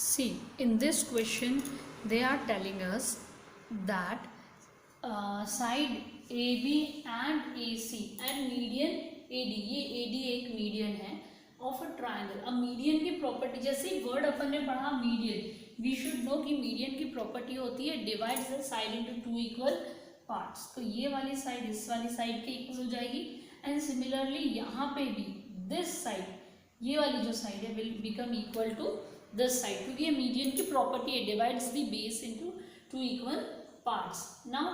See, in this question, they are telling us that side AB and AC and median AD, ये AD एक median है of a triangle. अब median की property, जैसे word अपन ने पढ़ा मीडियन, वी शुड नो कि median की प्रॉपर्टी होती है divides the side into two equal parts. तो ये वाली साइड इस वाली साइड के इक्वल हो जाएगी एंड सिमिलरली यहाँ पे भी दिस साइड, ये वाली जो साइड है will become equal to this side, क्योंकि ये मीडियन की प्रॉपर्टी है divides the base into two equal parts. Now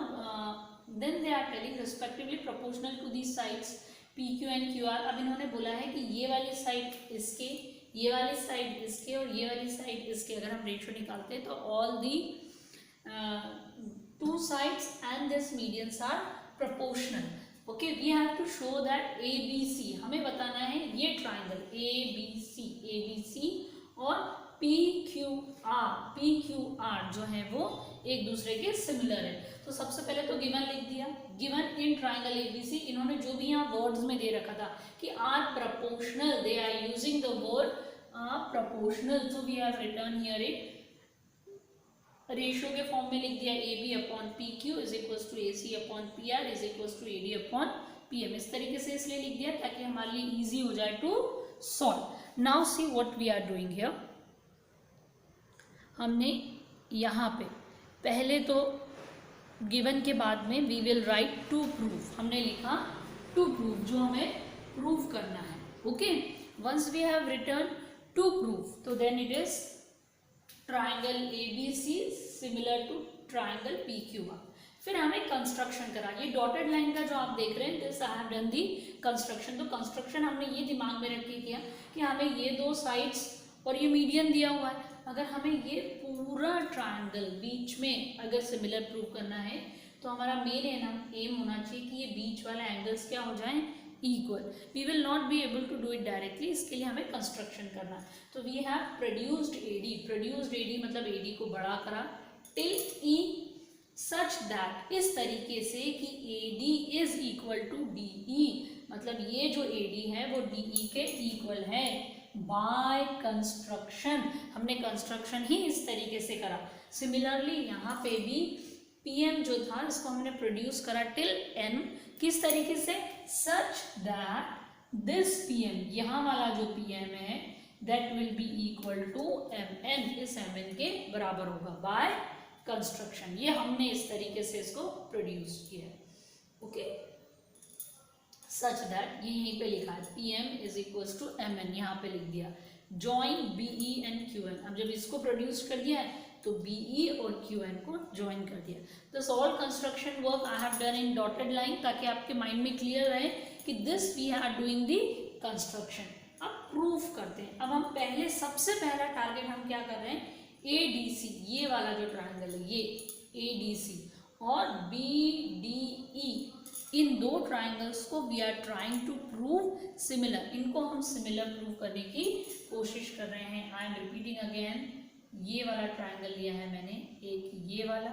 then they are telling respectively proportional to these sides PQ and QR. अब इन्होंने बोला है कि ये वाली साइड इसके, ये वाली साइड इसके और ये वाली साइड इसके अगर हम रेशियो निकालते हैं तो all the two sides and this medians are proportional. Okay, we have to show that ABC, हमें बताना है ये ट्राइंगल ABC और PQR जो है वो एक दूसरे के सिमिलर है. तो सबसे पहले तो गिवन लिख दिया, गिवन इन ट्राइंगल ABC. इन्होंने जो भी यहाँ वर्ड्स में दे रखा था कि are proportional, they are using the word proportional, so we have written here it ratio के फॉर्म में लिख दिया AB upon PQ is equals to AC upon PR is equals to AD upon PM. इस तरीके से इसलिए लिख दिया ताकि हमारे लिए इजी हो जाए to solve. Now see what we are doing here. हमने यहाँ पे पहले तो गिवन के बाद में we will write to prove, हमने लिखा टू प्रूव जो हमें प्रूव करना है. Okay, once we have written to prove तो then it is triangle ABC similar to triangle PQR. फिर हमें कंस्ट्रक्शन करा, ये डॉटेड लाइन का जो आप देख रहे हैं this I have done the construction. तो कंस्ट्रक्शन हमने ये दिमाग में रख के किया कि हमें ये दो साइड्स और ये मीडियन दिया हुआ है, अगर हमें ये पूरा ट्रायंगल बीच में अगर सिमिलर प्रूव करना है तो हमारा मेन एम होना चाहिए कि ये बीच वाले एंगल्स क्या हो जाएं, equal. We will not be able to do it directly, इसके लिए हमें कंस्ट्रक्शन करना. तो वी हैव प्रोड्यूस्ड AD मतलब AD को बड़ा करा टिल E सच दैट, इस तरीके से कि AD is equal to DE, मतलब ये जो AD है वो DE के इक्वल है. बाय कंस्ट्रक्शन, हमने कंस्ट्रक्शन ही इस तरीके से करा. सिमिलरली यहाँ पे भी PM जो था इसको हमने प्रोड्यूस करा टिल N, किस तरीके से, सच दैट दिस PM, यहाँ वाला जो PM है that will be equal to MN, इस MN के बराबर होगा बाय कंस्ट्रक्शन. ये हमने इस तरीके से इसको प्रोड्यूस किया. ओके, सच दैट ये यहीं पे लिखा है PM is equals to MN, यहाँ पे लिख दिया. जॉइन BE एंड QN, अब जब इसको प्रोड्यूस कर दिया है तो BE और QN को ज्वाइन कर दिया. This all construction work I have done in dotted line ताकि आपके माइंड में क्लियर रहे कि this we are doing the construction. अब प्रूफ करते हैं. अब हम पहले सबसे पहला टारगेट हम क्या कर रहे हैं, ADC, ये वाला जो ट्राइंगल है ये ADC और BDE, इन दो ट्राइंगल्स को we are trying to prove similar. इनको हम सिमिलर प्रूव करने की कोशिश कर रहे हैं. आई एम रिपीटिंग अगेन, ये वाला ट्राइंगल लिया है मैंने, एक ये वाला,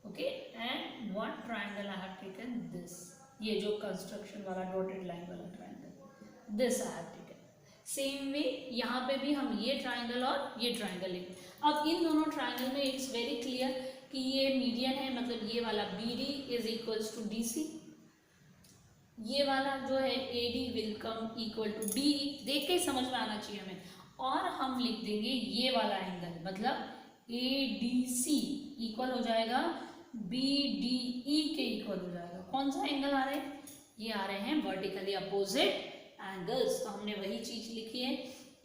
okay, and one triangle I have taken this, ये जो कंस्ट्रक्शन वाला डॉटेड लाइन वाला triangle, this I have taken. Same way यहाँ पे भी हम ये ट्राइंगल और ये ट्राइंगल लेंगे. अब इन दोनों ट्राइंगल में इट्स वेरी क्लियर कि ये मीडियन है, मतलब ये वाला BD is equals to DC, ये वाला जो है AD will come equal to DE. देख के ही समझ में आना चाहिए हमें. और हम लिख देंगे ये वाला एंगल, मतलब ADC इक्वल हो जाएगा BDE के इक्वल हो जाएगा. कौन सा एंगल आ रहा है, ये आ रहे हैं वर्टिकली अपोजिट एंगल्स. तो हमने वही चीज लिखी है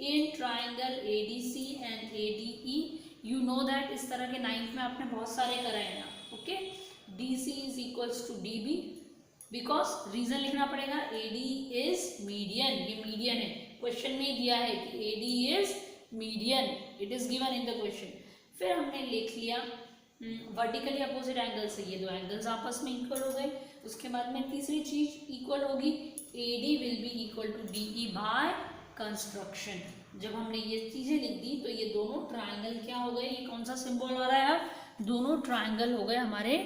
in triangle ADC and ADE. You know that इस तरह के 9th में आपने बहुत सारे कराए हैं. Okay, DC is equals to DB, because reason लिखना पड़ेगा, AD इज मीडियन, ये मीडियन है, क्वेश्चन में दिया है कि AD is median, it is given in the question. फिर हमने लिख लिया वर्टिकली अपोजिट एंगल से ये दो एंगल्स आपस में इक्वल हो गए. उसके बाद में तीसरी चीज इक्वल होगी, AD will be equal to DE by construction. जब हमने ये चीजें लिख दी तो ये दोनों ट्राइंगल क्या हो गए, ये कौन सा सिंबल आ रहा है, अब दोनों ट्राइंगल हो गए हमारे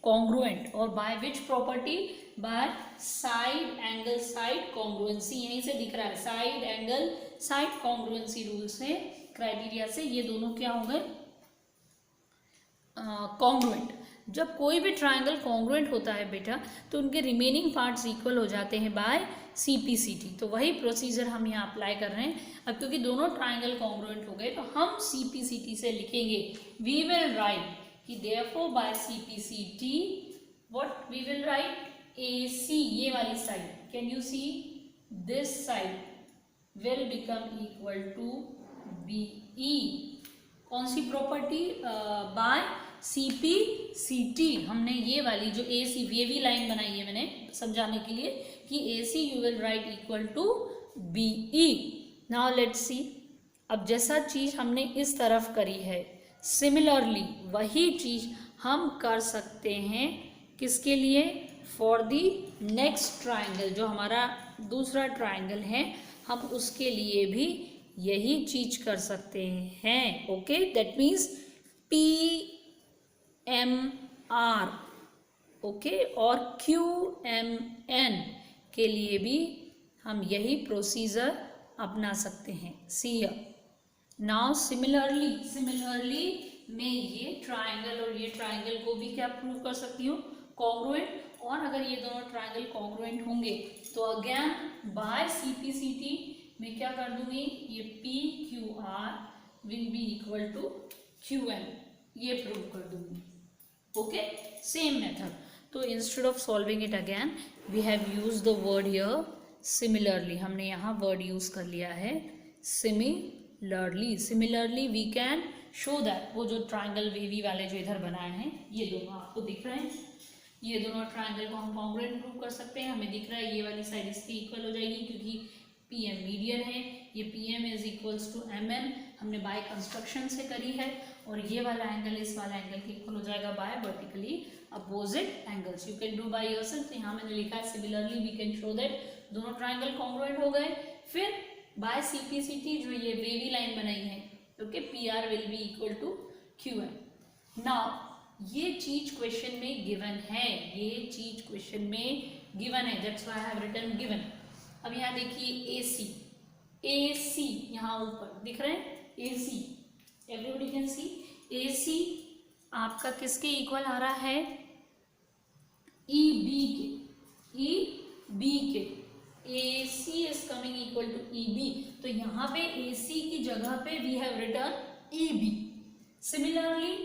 कॉन्ग्रुएंट. और by which property, by side angle side congruency, यहीं से दिख रहा है side angle side congruency rule से क्राइटेरिया से ये दोनों क्या हो गए, कॉन्ग्रुएंट। जब कोई भी ट्राइंगल कॉन्ग्रुएंट होता है बेटा तो उनके रिमेनिंग पार्ट्स इक्वल हो जाते हैं बाय CPCT। तो वही प्रोसीजर हम यहाँ अप्लाई कर रहे हैं। अब क्योंकि दोनों ट्राइंगल कॉन्ग्रुएंट हो गए तो हम CPCT से लिखेंगे, वी विल राइट कि therefore by CPCT what we will write, AC ये वाली side, can you see this side will become equal to BE। कौन सी प्रॉपर्टी, बाय CPCT। हमने ये वाली जो AC ये भी लाइन बनाई है मैंने समझाने के लिए कि AC you will write equal to BE। now let's see, अब जैसा चीज हमने इस तरफ करी है सिमिलरली वही चीज हम कर सकते हैं किसके लिए, फॉर दी नेक्स्ट ट्राइंगल, जो हमारा दूसरा ट्राइंगल है हम उसके लिए भी यही चीज कर सकते हैं। Okay, that means PMR, okay, और QMN के लिए भी हम यही प्रोसीजर अपना सकते हैं। सी नाउ सिमिलरली मैं ये ट्राइंगल और ये ट्राइंगल को भी क्या प्रूव कर सकती हूँ, कॉन्ग्रुएंट। और अगर ये दोनों ट्राइंगल कॉन्ग्रुएंट होंगे तो अगेन बाय CPCT मैं क्या कर दूंगी, ये PQR will be equal to QM, ये प्रूव कर दूंगी। Okay, same method. तो instead of solving it again we have used the word here similarly. हमने यहाँ वर्ड यूज कर लिया है similarly we can show that वो जो ट्राइंगल वेवी वाले जो इधर बनाए हैं ये दोनों आपको दिख रहे हैं, ये दोनों ट्राइंगल को हम कॉन्ग्रुएंट प्रूव कर सकते हैं। हमें दिख रहा है ये वाली साइड इसकी इक्वल हो जाएगी क्योंकि PM मीडियन है, ये PM is equals to MM हमने बाय कंस्ट्रक्शन से करी है, और ये वाला एंगल इस वाला एंगल के इक्वल हो जाएगा by vertically opposite angles. You can do by yourself. यहाँ मैंने लिखा है similarly we can show that दोनों ट्राइंगल कॉन्ग्रुएंट हो गए। फिर बाय CPCT जो ये वेवी लाइन बनाई है, okay, PR will be equal to QM। Now ये चीज क्वेश्चन में गिवन है, ये चीज क्वेश्चन में गिवन है, that's why I have written given. अब यहाँ देखिए AC यहाँ ऊपर दिख रहे हैं, AC everybody can see. AC आपका किसके इक्वल आ रहा है, EB के। AC is coming equal to EB, तो यहाँ पे AC की जगह पे we have written EB। Similarly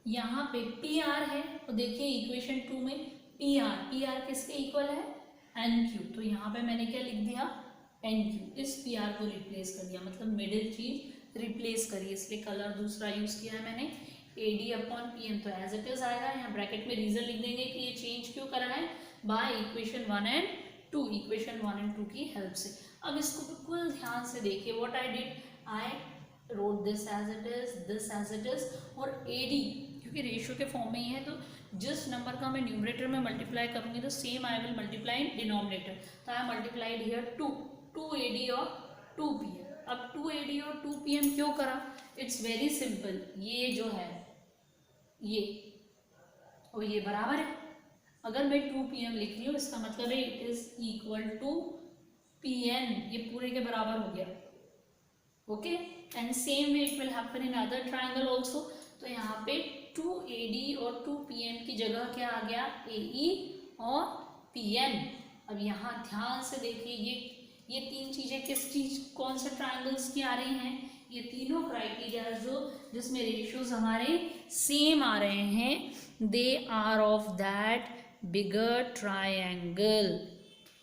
यहाँ पे PR है, तो देखिए इक्वेशन 2 में PR किसके इक्वल है, NQ, तो यहाँ पे मैंने क्या लिख दिया, NQ। इस PR को रिप्लेस कर दिया, मतलब मिडिल चीज रिप्लेस करी, इसलिए कलर दूसरा यूज किया है मैंने, AD/PM, तो एज इट इज आएगा। यहाँ ब्रैकेट में रीजन लिख देंगे कि ये चेंज क्यों करा है, बाय इक्वेशन 1 और 2, इक्वेशन 1 और 2 की हेल्प से। अब इसको बिल्कुल ध्यान से देखिए, what I did, I wrote this as it is, और AD क्योंकि रेशियो के फॉर्म में ही है तो जिस नंबर का मैं न्यूमरेटर में मल्टीप्लाई करूंगी तो same I will multiply in denominator. तो आई मल्टीप्लाइड हियर 2 AD और 2 PM। अब 2 AD और 2 PM क्यों करा, इट्स वेरी सिंपल, ये जो है ये और ये बराबर है। अगर मैं 2 PM लिख रही हूँ इसका मतलब है it is equal to PN, ये पूरे के बराबर हो गया। Okay, and same way it will happen in other triangle also. तो यहाँ पे 2 AD और 2 PM की जगह क्या आ गया, AE और PN। अब यहाँ ध्यान से देखिए, ये तीन चीजें किस चीज, कौन से ट्राइंगल्स की आ रही हैं, ये तीनों क्राइटेरिया जो जिसमें रेशियोज हमारे सेम आ रहे हैं, they are of that bigger triangle.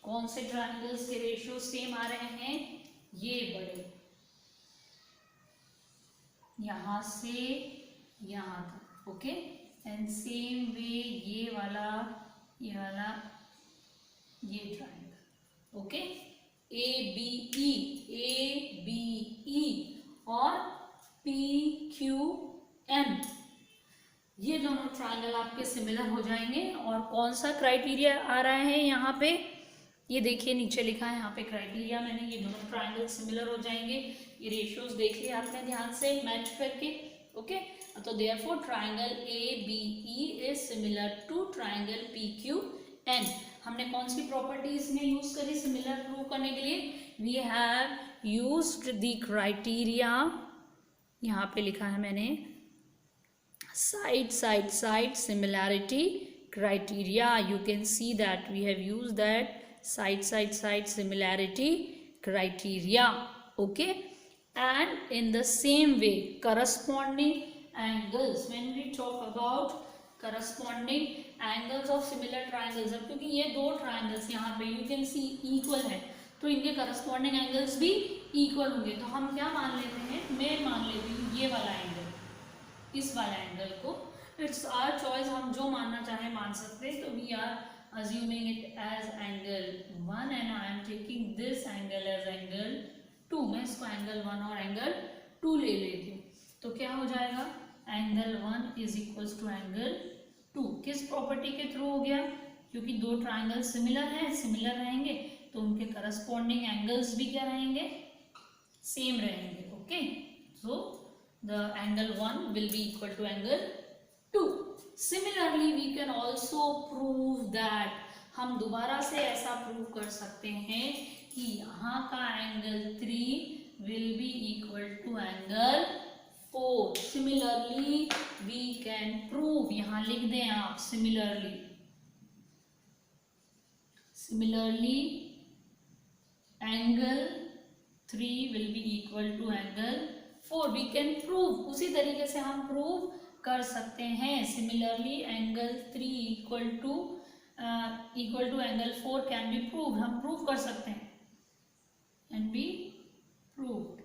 कौन से ट्राइंगल्स के रेशियो सेम आ रहे हैं, ये बड़े, यहाँ से यहाँ तक। ओके, एंड सेम वे ये वाला ये ट्राइंगल। ओके, ABE और PQM, ये दोनों ट्राइंगल आपके सिमिलर हो जाएंगे। और कौन सा क्राइटेरिया आ रहा है यहाँ पे, ये देखिए नीचे लिखा है यहाँ पे क्राइटेरिया मैंने, ये दोनों ट्राइंगल सिमिलर हो जाएंगे। ये रेशियोज देख लिया आपने ध्यान से मैच करके। ओके, तो therefore triangle ABE is similar to triangle PQN। हमने कौन सी प्रॉपर्टीज में यूज करी सिमिलर प्रूव करने के लिए, we have used the criteria यहाँ पे लिखा है मैंने side side side similarity criteria. You can see that we have used that side side side similarity criteria. Okay, and in the same way corresponding angles, when we talk about corresponding angles of similar triangles, अब क्योंकि ये दो triangles यहाँ पे you can see equal है तो इनके corresponding angles भी equal होंगे, तो हम क्या मान लेते हैं, मैं मान लेती हूँ ये वाला एंगल, इस वाला एंगल को, इट्स आवर चॉइस, हम जो मानना चाहें मान सकते हैं, तो we are assuming it as angle 1 and I am taking this angle as angle 2, मैं इसको एंगल 1 और एंगल 2 ले लेती हूँ, तो क्या हो जाएगा, angle 1 is equals to angle 2, किस प्रॉपर्टी के थ्रू हो गया, क्योंकि दो ट्राइंगल सिमिलर हैं, सिमिलर रहेंगे तो उनके करस्पॉन्डिंग एंगल्स भी क्या रहेंगे, सेम रहेंगे. Okay, so the angle 1 will be equal to angle 2. Similarly we can also prove that, हम दोबारा से ऐसा प्रूव कर सकते हैं कि यहाँ का angle 3 will be equal to angle 4. Similarly we can prove, यहाँ लिख दें आप similarly angle 3 will be equal to angle 4. We can prove, उसी तरीके से हम प्रूव कर सकते हैं. Similarly angle 3 equal to angle 4 can be prove, हम प्रूव कर सकते हैं, can be proved.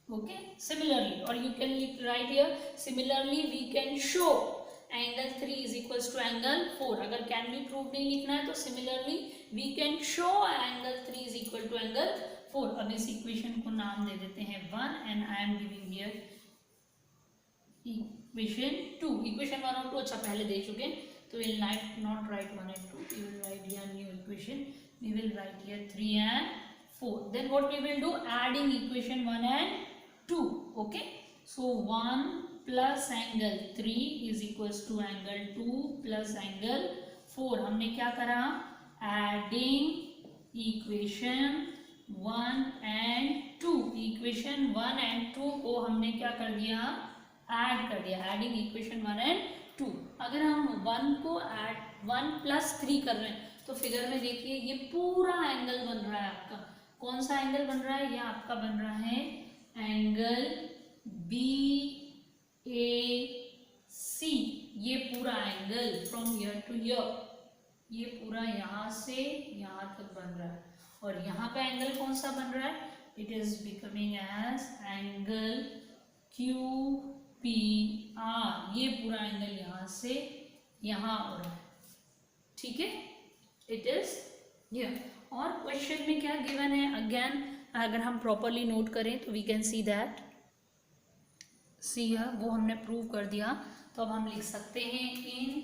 Okay, similarly, और you can write here similarly we can show angle 3 is equals to angle 4. अगर कैन बी प्रूव नहीं लिखना है तो similarly we can show angle 3 is equal to angle 4. अब इस इक्वेशन को नाम दे देते हैं 1 and I am giving here equation 2. Equation 1 और 2 अच्छा पहले दे चुके हैं, तो will not right 1 and 2, we will write here new equation, we will write here 3 and 4. Then what we will do, adding equation 1 and 2. Okay, so 1 plus angle 3 is equals to angle 2 plus angle 4. हमने क्या करा, adding equation 1 and 2, equation 1 and 2 को हमने क्या कर दिया, add कर दिया, एडिंग इक्वेशन 1 and 2. अगर हम 1 को ऐड 1 plus 3 कर रहे हैं तो फिगर में देखिए ये पूरा एंगल बन रहा है आपका, कौन सा एंगल बन रहा है, ये आपका बन रहा है एंगल BAC. ये पूरा angle from here to here, ये पूरा यहाँ से यहाँ तक बन रहा है, और यहाँ पे एंगल कौन सा बन रहा है, it is becoming as angle QPR. ये पूरा एंगल यहाँ से यहाँ हो रहा है, ठीक है, इट इज ये. और क्वेश्चन में क्या गिवन है, अगेन अगर हम प्रॉपरली नोट करें तो वी कैन सी दैट, सी वो हमने प्रूव कर दिया, तो अब हम लिख सकते हैं in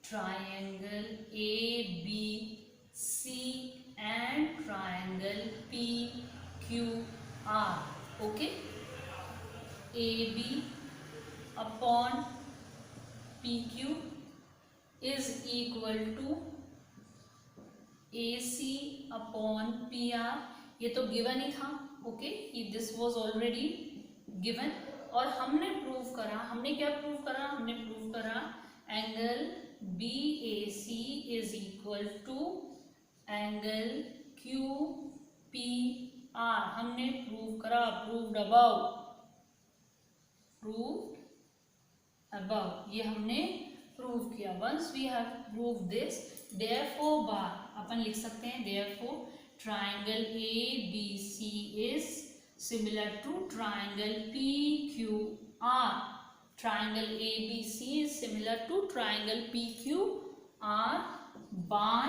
triangle ABC and triangle PQR. Okay, AB upon PQ is equal to AC upon PR. ये तो गिवन ही था. Okay, this was already given, और हमने प्रूव करा, हमने क्या प्रूव करा, हमने प्रूव करा angle BAC is equal to angle QPR. हमने प्रूव करा, प्रूव्ड अबव, ये हमने प्रूव किया. Once we have prove this, therefore बार अपन लिख सकते हैं, therefore triangle ABC is similar to triangle PQR. Triangle ABC is similar to triangle PQR by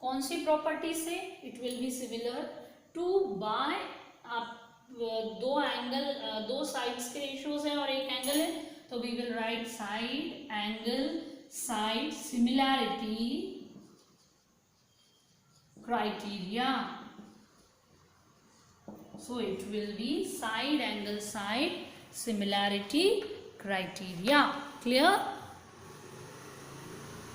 कौन सी प्रॉपर्टी से, it will be similar to by दो एंगल, दो साइड्स के रेशियोज हैं और एक एंगल है, तो we will right side angle side similarity criteria. So it will be side angle side similarity criteria. Clear?